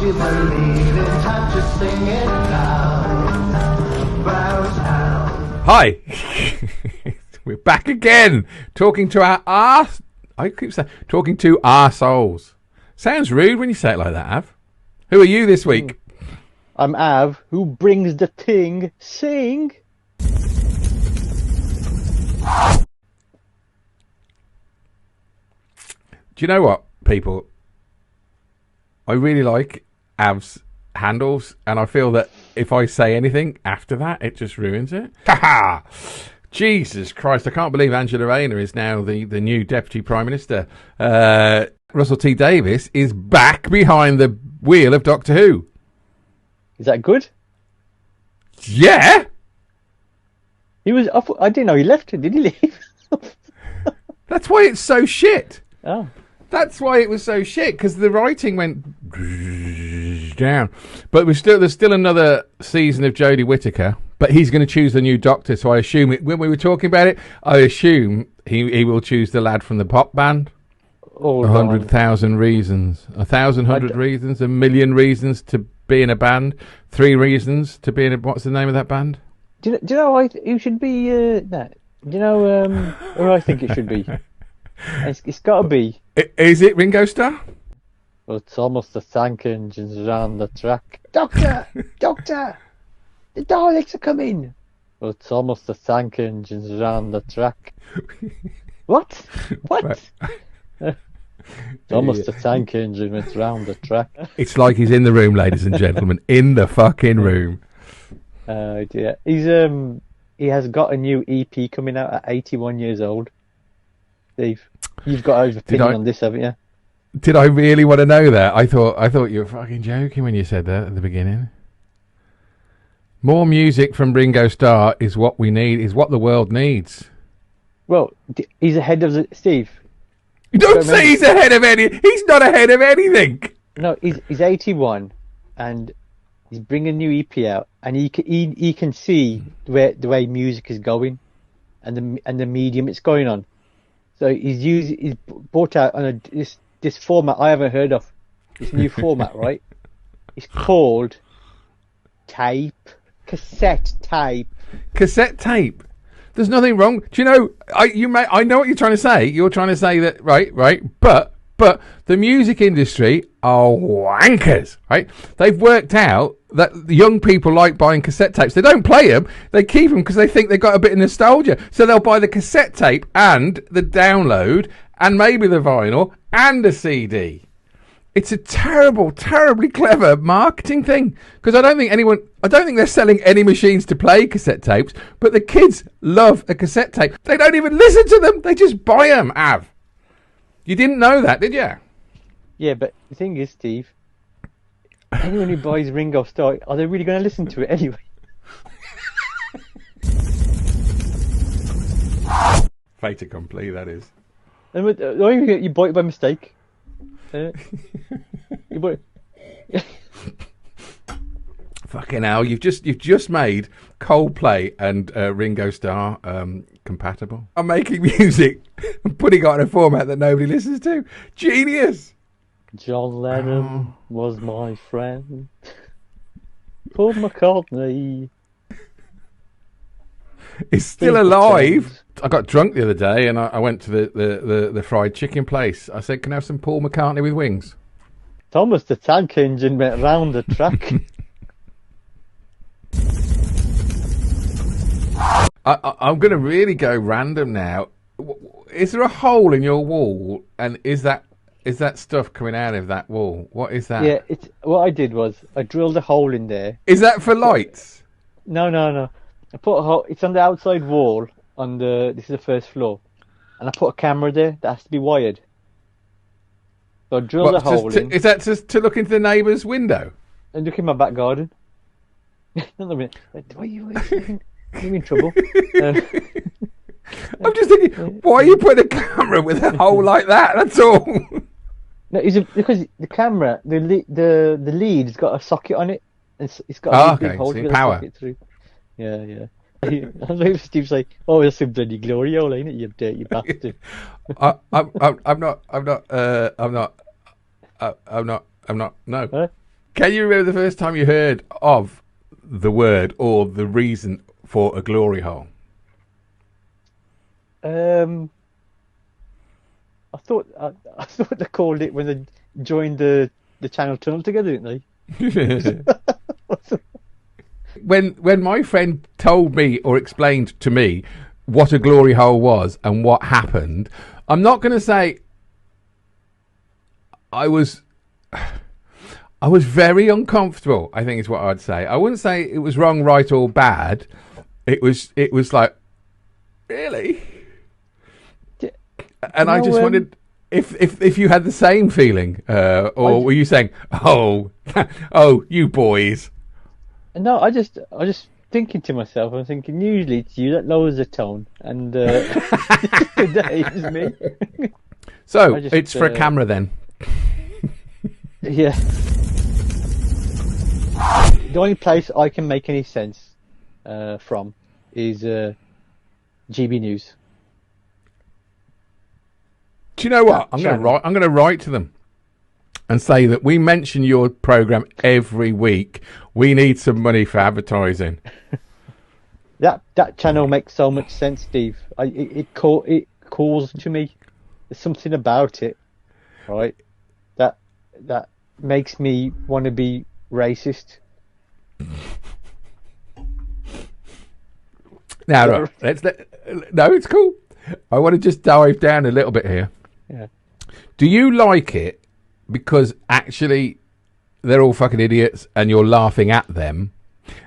you believe in time to sing it down. Bow down. Hi, we're back again, talking to talking to our souls. Sounds rude when you say it like that, Av. Who are you this week? I'm Av, who brings the Ting, Sing. Do you know what, people? I really like Av's handles, and I feel that if I say anything after that, it just ruins it. Ha ha! Jesus Christ, I can't believe Angela Rayner is now the new Deputy Prime Minister. Russell T Davies is back behind the wheel of Doctor Who. Is that good? Yeah! He was. I didn't know he left. Did he leave? That's why it's so shit. Oh. That's why it was so shit, because the writing went down. But there's still another season of Jodie Whittaker, but he's going to choose the new Doctor, so I assume, when we were talking about it, I assume he will choose the lad from the pop band. 100,000 reasons. 1,100 reasons. 1,000,000 reasons to be in a band. 3 reasons to be in a... What's the name of that band? Do you know who should be... Do you know who I think it should be? It's got to be... Is it Ringo Starr? Well, it's almost the tank engines around the track. Doctor! Doctor! The Daleks are coming! Well, it's almost the tank engines around the track. What? What? It's almost the tank engine that's round the track. It's like he's in the room, ladies and gentlemen. In the fucking room. Oh dear. He has got a new EP coming out at 81 years old. Steve, you've got an opinion on this, haven't you? Did I really want to know that? I thought you were fucking joking when you said that at the beginning. More music from Ringo Starr is what we need, is what the world needs. Well, he's ahead of Steve. You don't say he's ahead of any. He's not ahead of anything. No, he's 81, and he's bringing a new EP out, and he can see the way music is going, and the medium it's going on. So he's brought out on this format I haven't heard of. This new format, right? It's called cassette tape. Cassette tape. There's nothing wrong. Do you know? I know what you're trying to say. You're trying to say that, right? But the music industry are wankers, right? They've worked out that young people like buying cassette tapes. They don't play them. They keep them because they think they've got a bit of nostalgia. So they'll buy the cassette tape and the download and maybe the vinyl and the CD. It's a terribly clever marketing thing, because I don't think they're selling any machines to play cassette tapes, but the kids love a cassette tape. They don't even listen to them. They just buy them, Av. You didn't know that, did you? Yeah, but the thing is, Steve, anyone who buys Ringo Starr, are they really going to listen to it anyway? Fait accompli, that is. And you bought it by mistake. You bought it. Fucking hell! You've just made Coldplay and Ringo Starr compatible. I'm making music and putting it in a format that nobody listens to. Genius. John Lennon was my friend. Paul McCartney is still alive. I got drunk the other day and I went to the fried chicken place. I said, "Can I have some Paul McCartney with wings?" Thomas the Tank Engine went round the track. I'm going to really go random now. Is there a hole in your wall, and is that stuff coming out of that wall? What is that? Yeah, what I did was I drilled a hole in there. Is that for lights? No. I put a hole. It's on the outside wall. This is the first floor, and I put a camera there that has to be wired. So I drilled a hole in. Is that just to look into the neighbour's window? And look in my back garden. Why are you in trouble? I'm just thinking, why are you putting a camera with a hole like that? That's all. No, because the camera, the lead's got a socket on it, and it's got a big hole to get the socket through. Yeah. I'm like Steve's like, "Oh, that's some bloody glory hole, ain't it? You dirty bastard." I'm not. No. Huh? Can you remember the first time you heard of the word or the reason for a glory hole? I thought they called it when they joined the Channel Tunnel together, didn't they? When my friend told me or explained to me what a glory hole was and what happened, I'm not going to say I was very uncomfortable, I think is what I'd say. I wouldn't say it was wrong, right, or bad. It was like, really? And I just wondered if you had the same feeling, or were you saying, "Oh, you boys"? No, I just thinking to myself. I'm thinking usually it's you that lowers the tone, and today it was me. So it's for a camera then. Yeah. The only place I can make any sense from is GB News. Do you know what? I'm going to write to them and say that we mention your program every week. We need some money for advertising. That channel makes so much sense, Steve. It calls to me. There's something about it, right? That makes me want to be racist. Now, right, no, it's cool. I want to just dive down a little bit here. Yeah. Do you like it because actually they're all fucking idiots and you're laughing at them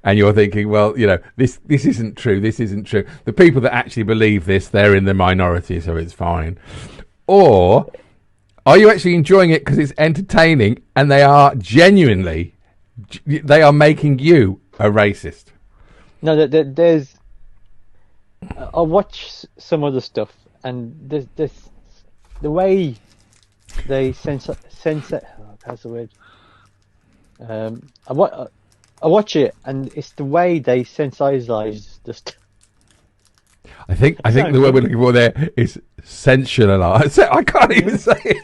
and you're thinking, well, you know, this isn't true, this isn't true. The people that actually believe this, they're in the minority, so it's fine. Or are you actually enjoying it because it's entertaining and they are making you a racist? No, there's... I watch some other stuff and there's the way they censor that's the word. I watch it and it's the way they sensitize the stuff. I think the word we're looking for there is sensationalized. I can't even say it.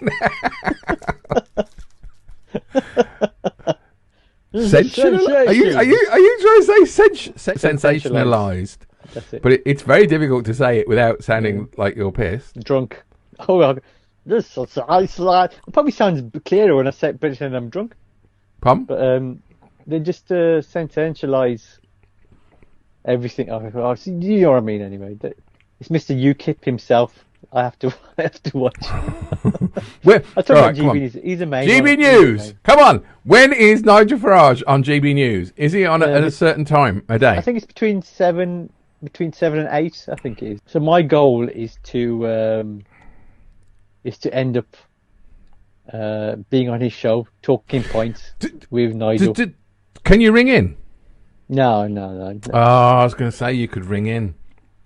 Sensational? Are you trying to say sensationalized? That's it. But it's very difficult to say it without sounding like you're pissed. Drunk. Oh, well, this it probably sounds clearer when I say it better than I'm drunk. Pardon? But they just sensationalize everything. Oh, you know what I mean, anyway. It's Mr. UKIP himself. I have to watch. I talk about GB News. He's amazing. GB News. Come on. When is Nigel Farage on GB News? Is he on at a certain time a day? I think it's between 7 and 8. I think it is. So my goal is to end up being on his show, talking points with Nigel. Can you ring in? No. Oh, I was going to say you could ring in.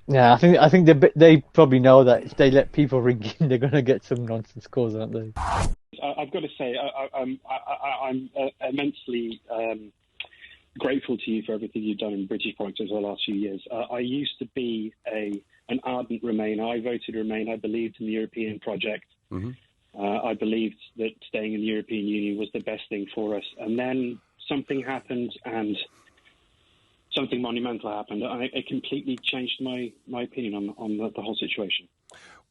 Yeah, I think they probably know that if they let people ring in, they're going to get some nonsense calls, aren't they? I've got to say, I'm immensely grateful to you for everything you've done in British politics over the last few years. I used to be an ardent Remainer. I voted Remain. I believed in the European project. Mm-hmm. I believed that staying in the European Union was the best thing for us. And then something happened, and something monumental happened. It completely changed my opinion on the whole situation.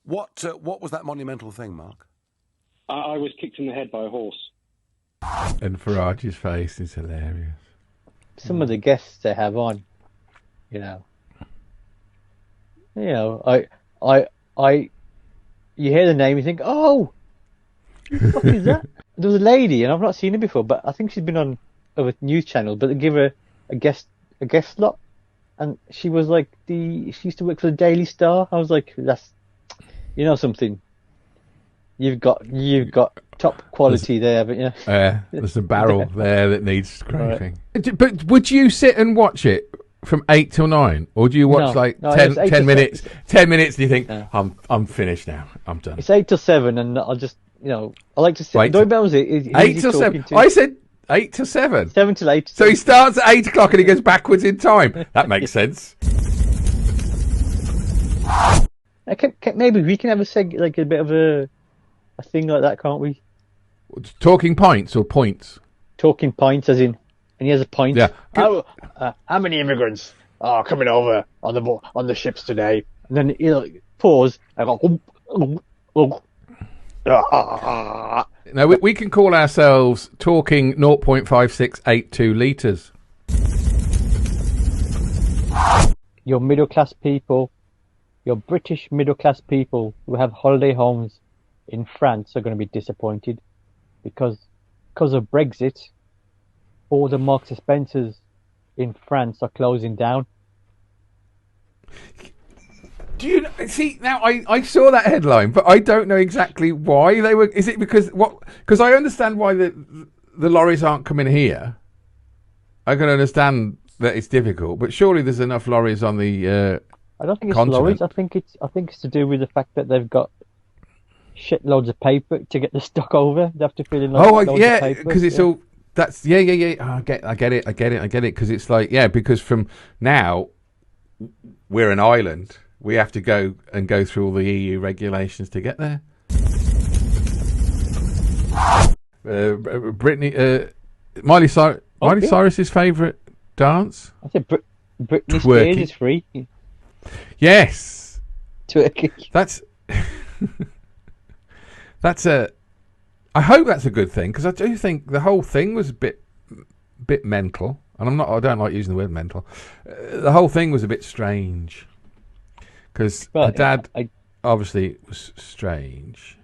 What was that monumental thing, Mark? I was kicked in the head by a horse. And Farage's face is hilarious. Some of the guests they have on, I you hear the name, you think, oh, who the fuck is that? There was a lady, and I've not seen her before, but I think she's been on a news channel, but they give her a guest slot, and she was like she used to work for the Daily Star. I was like, that's, something. You've got top quality there, haven't you? There's a barrel there that needs scraping. Right. But would you sit and watch it from 8 till 9, or do you watch 10 minutes? 10 minutes, and you think, I'm finished now. I'm done. It's 8 till 7, and I'll just, I like to sit. Wait, Doorbell's it. 8 till 7. I said 8 till 7. 7 till 8. So he starts at 8 o'clock and he goes backwards in time. That makes sense. Maybe we can have a bit of a thing like that, can't we? Talking pints or points? talking points, as in, and he has a point. Yeah. How many immigrants are coming over on the ships today? And then he'll pause. I go. Now we can call ourselves talking 0.5682 litres. Your middle class people, your British middle class people who have holiday homes in France are going to be disappointed because of Brexit. All the Marks and Spencers in France are closing down. Do you see now? I saw that headline, but I don't know exactly why they were. Is it because what? Because I understand why the lorries aren't coming here. I can understand that it's difficult, but surely there's enough lorries on the. I don't think it's continent. lorries. I think it's to do with the fact that they've got shitloads of paper to get the stock over. They have to fill in loads of paper. Because it's all. That's yeah. Oh, I get it. Because it's like because from now we're an island. We have to go through all the EU regulations to get there. Britany, Miley Cyrus's favourite dance. I said Britany Spears is free. Yes, twerking. That's a. I hope that's a good thing because I do think the whole thing was a bit mental, and I don't like using the word mental. The whole thing was a bit strange. Because her dad obviously was strange,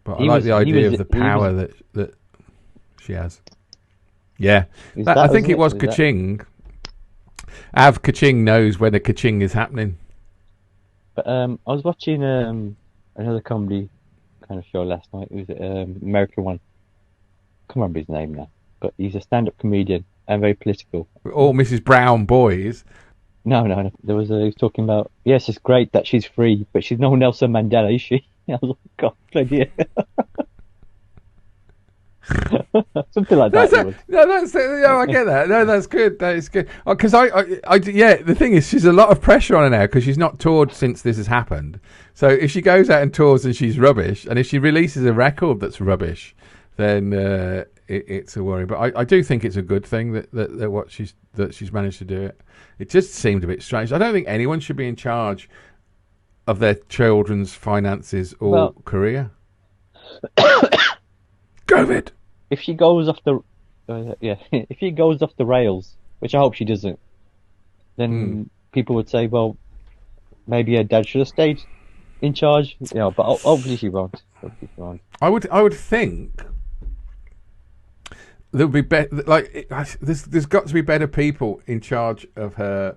but I like the idea of the power that she has. Yeah, I think it was Ka-ching. Av Ka-ching knows when a Ka-ching is happening. But I was watching another comedy kind of show last night. It was an American one. I can't remember his name now, but he's a stand-up comedian and very political. All Mrs. Brown boys. No. He was talking about, yes, it's great that she's free, but she's no Nelson Mandela, is she? I was like, God, good idea. Something like that. I get that. No, that's good. That is good. Because the thing is, she's a lot of pressure on her now because she's not toured since this has happened. So if she goes out and tours and she's rubbish, and if she releases a record that's rubbish, then it's a worry. But I do think it's a good thing that she's managed to do it. It just seemed a bit strange. I don't think anyone should be in charge of their children's finances or career. COVID. If she goes off the if she goes off the rails, which I hope she doesn't, then people would say, well, maybe her dad should have stayed in charge. But hopefully she won't. I would think there would be there's got to be better people in charge of her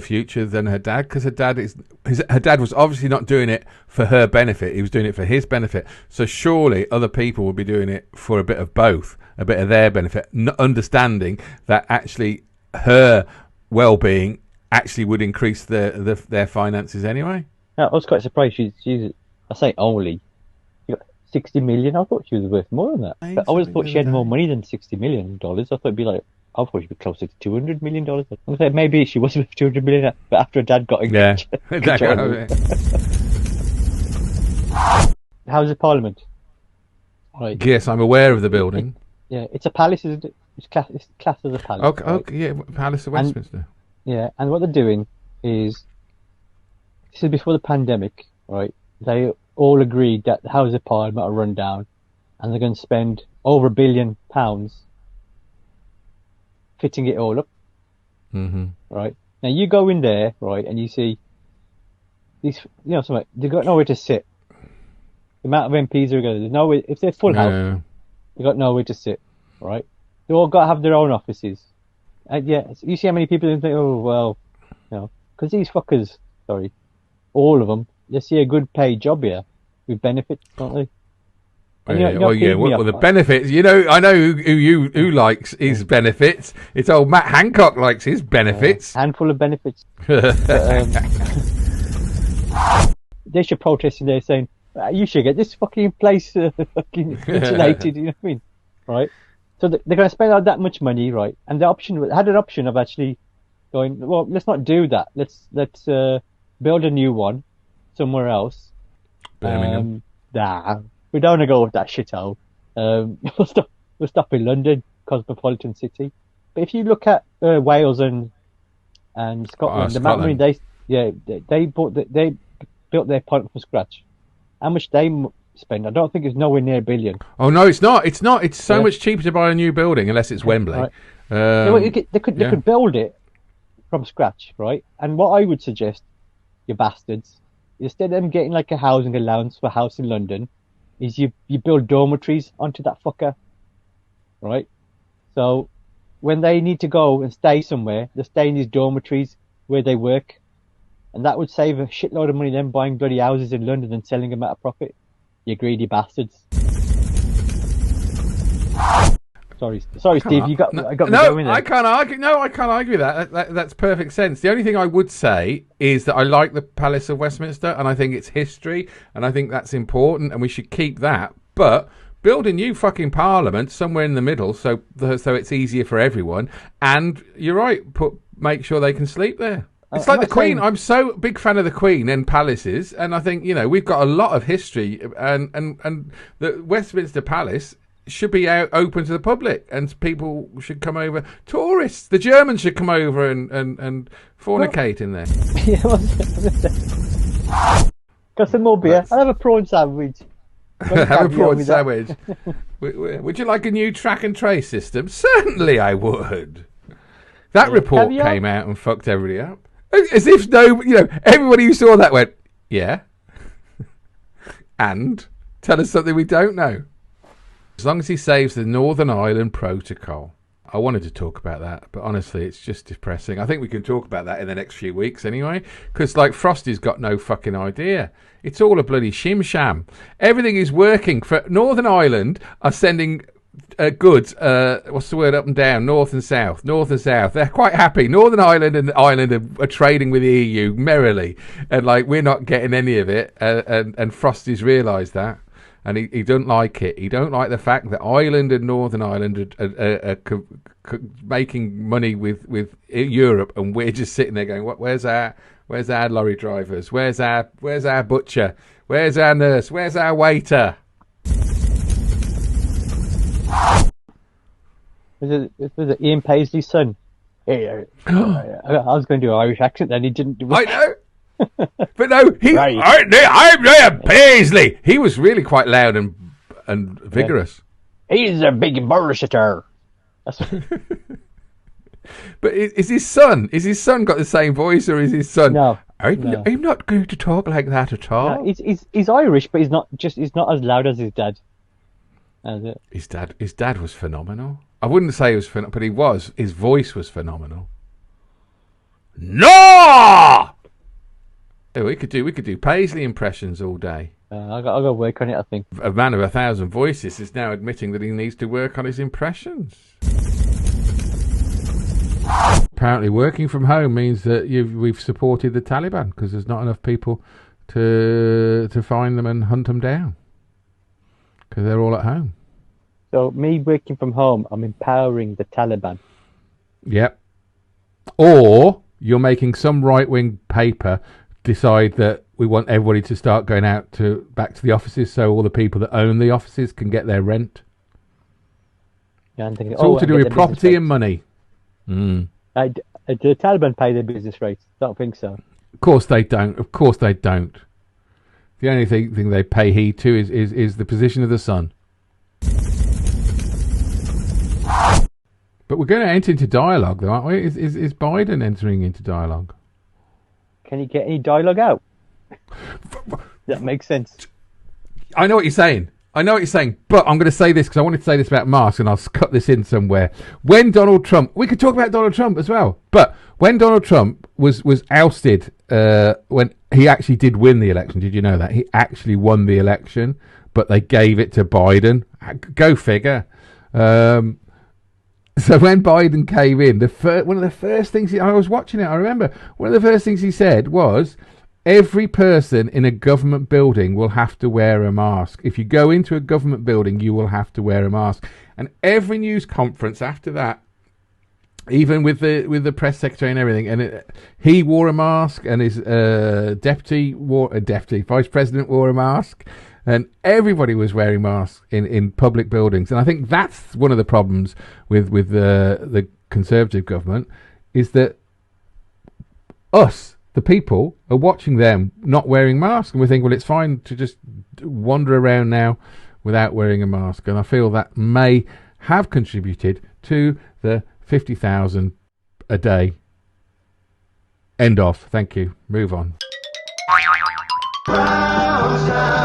future than her dad, because her dad was obviously not doing it for her benefit. He was doing it for his benefit. So surely other people would be doing it for a bit of both, a bit of their benefit, understanding that actually her well-being actually would increase their finances anyway. I was quite surprised. She's I say only 60 million. I thought she was worth more than that. But I always thought she had more money than $60 million. I thought it'd be like, I thought she'd be closer to $200 million. I was like, maybe she was worth $200 million, but after her dad got in. Yeah. How's the Parliament? Right. Yes, I'm aware of the building. It's a palace, isn't it? It's classed as a palace. Okay, right? Okay, yeah, Palace of Westminster. And what they're doing is, this is before the pandemic, right? They all agreed that the House of Parliament are run down, and they're going to spend over £1 billion fitting it all up. Mm-hmm. Right now, you go in there, right, and you see these, something they've got nowhere to sit. The amount of MPs are going, there's nowhere. If they're full house, they've got nowhere to sit. Right, they all got to have their own offices. And you see how many people think, oh well, because these fuckers, all of them, they see a good paid job here with benefits, don't they? Well, the benefits. I know who likes his benefits. It's old Matt Hancock likes his benefits. Handful of benefits. But, they should protest in there saying, you should get this fucking place fucking insulated. You know what I mean? Right? So they're going to spend all that much money, right? And the option had an option of actually going, well, let's not do that. Let's build a new one somewhere else. Birmingham. Nah. We don't want to go with that shithole. We'll stop in London, cosmopolitan city. But if you look at Wales and Scotland, the Scotland. they built their parliament from scratch. How much they spend? I don't think it's nowhere near $1 billion. Oh no, it's not. It's not. It's so much cheaper to buy a new building unless it's Wembley. Right. They could build it from scratch, right? And what I would suggest, you bastards, instead of them getting like a housing allowance for a house in London, is you build dormitories onto that fucker, right? So when they need to go and stay somewhere, they stay in these dormitories where they work, and that would save a shitload of money them buying bloody houses in London and selling them at a profit. You greedy bastards. Sorry, Steve. I got me going there. I can't argue. No, I can't argue that. That's perfect sense. The only thing I would say is that I like the Palace of Westminster, and I think it's history, and I think that's important, and we should keep that. But build a new fucking parliament somewhere in the middle, so it's easier for everyone. And you're right. Make sure they can sleep there. It's like the Queen. I'm so big fan of the Queen and palaces, and I think we've got a lot of history, and the Westminster Palace should be out open to the public, and people should come over. Tourists, the Germans should come over and fornicate in there. Got some more beer. I'll have a prawn sandwich. Have a prawn sandwich. Would you like a new track and trace system? Certainly, I would. That report came out and fucked everybody up. As if everybody who saw that went, yeah. And tell us something we don't know. As long as he saves the Northern Ireland Protocol. I wanted to talk about that, but honestly, it's just depressing. I think we can talk about that in the next few weeks anyway, because Frosty's got no fucking idea. It's all a bloody shim-sham. Everything is working. For Northern Ireland are sending goods, what's the word, up and down, north and south. They're quite happy. Northern Ireland and Ireland are trading with the EU merrily, and we're not getting any of it, and Frosty's realised that. And he don't like it. He don't like the fact that Ireland and Northern Ireland are making money with Europe, and we're just sitting there going, Where's our lorry drivers? Where's our butcher? Where's our nurse? Where's our waiter? Was it Ian Paisley's son? I was going to do an Irish accent, then he didn't do it. I know. But no, I'm Paisley. He was really quite loud and vigorous. Yeah. He's a big bullshitter. But is his son got the same voice, or is his son? No, I'm not going to talk like that at all. No, he's Irish, but he's not as loud as his dad. His dad was phenomenal. I wouldn't say he was phenomenal, but he was. His voice was phenomenal. No. We could do Paisley impressions all day. I got to work on it, I think. A man of 1,000 voices is now admitting that he needs to work on his impressions. Apparently, working from home means that we've supported the Taliban, because there's not enough people to find them and hunt them down, because they're all at home. So me working from home, I'm empowering the Taliban. Yep. Or you're making some right-wing paper decide that we want everybody to start going out back to the offices, so all the people that own the offices can get their rent. Yeah, I'm thinking, it's all to do with property and money. Mm. Do the Taliban pay their business rates? Don't think so. Of course they don't. The only thing they pay heed to is the position of the sun. But we're going to enter into dialogue, though, aren't we? Is Biden entering into dialogue? Can you get any dialogue out? That makes sense. I know what you're saying. But I'm going to say this because I wanted to say this about masks, and I'll cut this in somewhere. When Donald Trump, we could talk about Donald Trump as well, but when Donald Trump was ousted, when he actually did win the election, did you know that? He actually won the election, but they gave it to Biden. Go figure. So when Biden came in, one of the first things I was watching it, I remember one of the first things he said was, every person in a government building will have to wear a mask. If you go into a government building, you will have to wear a mask. And every news conference after that, even with the press secretary and everything, and he wore a mask, and his vice president wore a mask. and everybody was wearing masks in public buildings. And I think that's one of the problems with the Conservative government, is that us, the people, are watching them not wearing masks, and we think, well, it's fine to just wander around now without wearing a mask. And I feel that may have contributed to the 50,000 a day. End of. Thank you. Move on. Brown